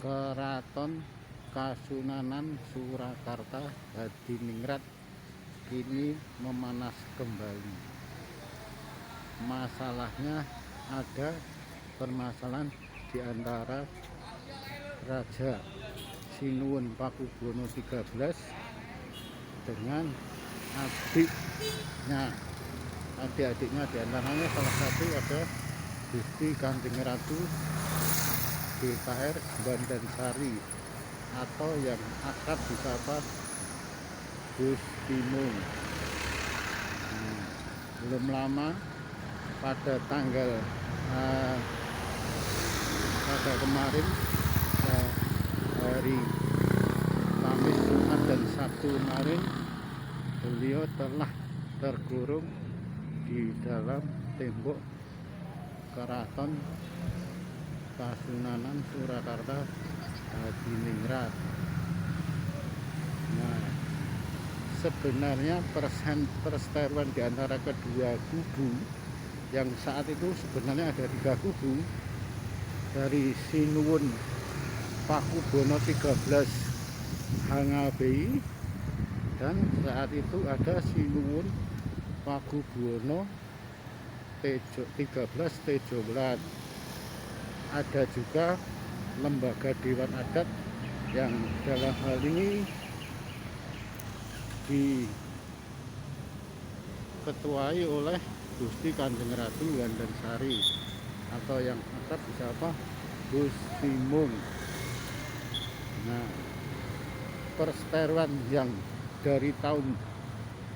Keraton Kasunanan Surakarta Hadiningrat kini memanas kembali. Masalahnya ada permasalahan di antara Raja Sinuwun Pakubuwono XIII dengan adik-adiknya, di antaranya salah satu ada Gusti Kanjeng Ratu GKR Bandansari atau yang akrab disapa Gus Timung. Belum lama pada kemarin hari Kamis, Jumat dan Sabtu kemarin beliau telah terkurung di dalam tembok Keraton Kasunanan Surakarta Hadiningrat. Nah, sebenarnya perseteruan di antara kedua kubu yang saat itu sebenarnya ada 3 kubu, dari Sinuwun Pakubuwono XIII Hangabei, dan saat itu ada Sinuwun Pakubuwono XIII Tejolet. Ada juga lembaga Dewan Adat yang dalam hal ini diketuai oleh Gusti Kanjeng Ratu Bandansari atau yang akrab disapa Gus Timung. Nah, perseteruan yang dari tahun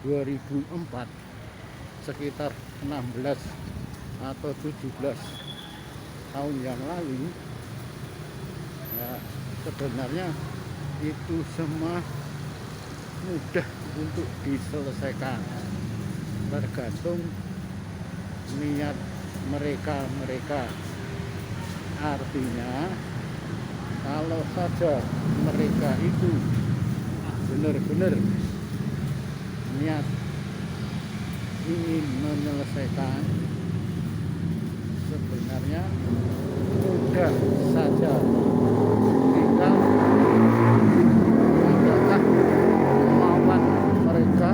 2004 sekitar 16 atau 17 tahun yang lalu, ya, sebenarnya itu semua mudah untuk diselesaikan, tergantung niat mereka. Artinya kalau saja mereka itu benar-benar niat ingin menyelesaikan, sebenarnya mudah saja, tinggal adalah kemauan mereka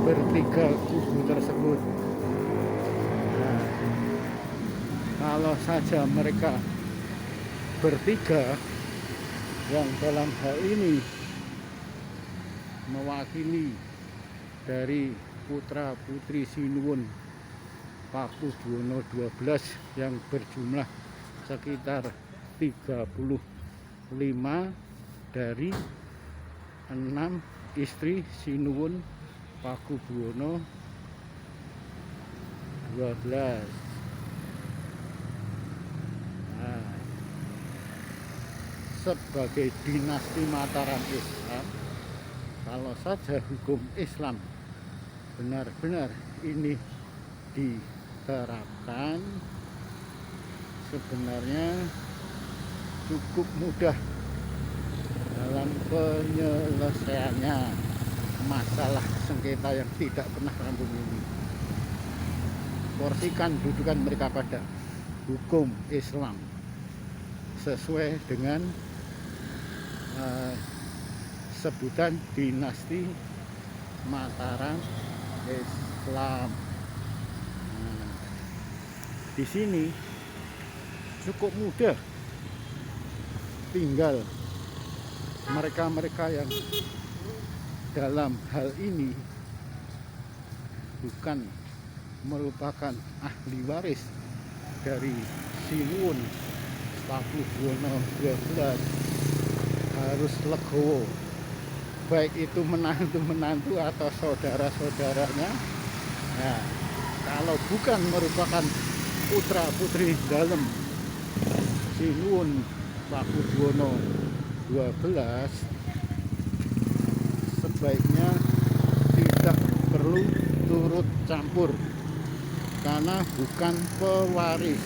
bertiga kubu tersebut. Nah, kalau saja mereka bertiga, yang dalam hal ini mewakili dari putra putri Sinuwun Pakubuwono XII yang berjumlah sekitar 35 dari 6 istri Sinuwun Pakubuwono XII. Nah, sebagai dinasti Mataram Islam, kalau saja hukum Islam benar-benar ini diterapkan, sebenarnya cukup mudah dalam penyelesaiannya masalah sengketa yang tidak pernah rampung ini. Porsikan dudukan mereka pada hukum Islam sesuai dengan sebutan dinasti Mataram Islam. Nah, di sini cukup mudah, tinggal mereka yang dalam hal ini bukan merupakan ahli waris dari Sinuwun Pakubuwono XII harus legowo, baik itu menantu atau saudara-saudaranya. Nah, kalau bukan merupakan putra putri dalam Sinuwun Pakubuwono XII, sebaiknya tidak perlu turut campur karena bukan pewaris.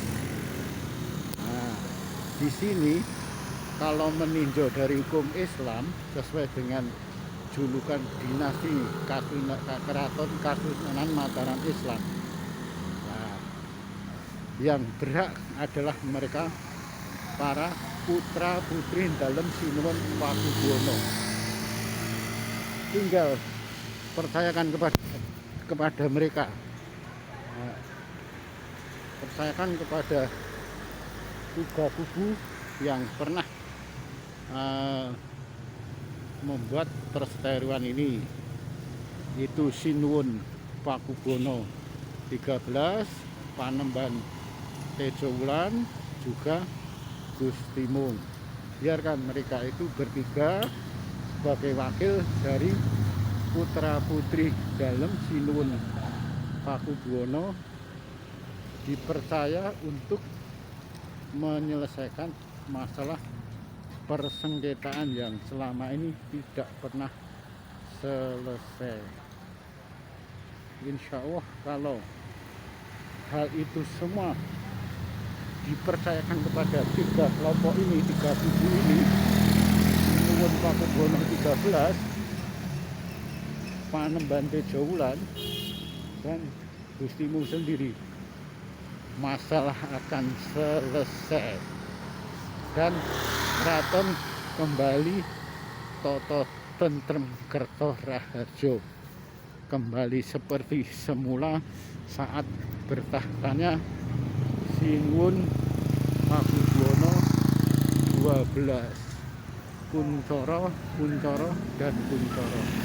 Nah, di sini kalau meninjau dari hukum Islam sesuai dengan julukan dinasti Keraton Kasunanan Mataram Islam, nah, yang berhak adalah mereka para putra putri dalam Sinuwun Pakubuwana. Tinggal percayakan kepada mereka. Nah, percayakan kepada 3 kubu yang pernah membuat perseteruan ini, itu Sinuwun Pakubuwana 13, Panembahan Tejowulan, juga Gusti Mung. Biarkan mereka itu bertiga sebagai wakil dari putra putri dalam Sinuwun Pakubuwana dipercaya untuk menyelesaikan masalah persengketaan yang selama ini tidak pernah selesai. Insya Allah kalau hal itu semua dipercayakan kepada 3 kelompok ini, 3 kubu ini, Sinuwun Pakubuwana 13, Panembahan Tejowulan, dan Gusti Mung sendiri, masalah akan selesai dan keraton kembali toto tentrem Kerto Raharjo, kembali seperti semula saat bertahtanya Sinuwun Pakubuwana 12, Kuncoro, dan Kuncoro.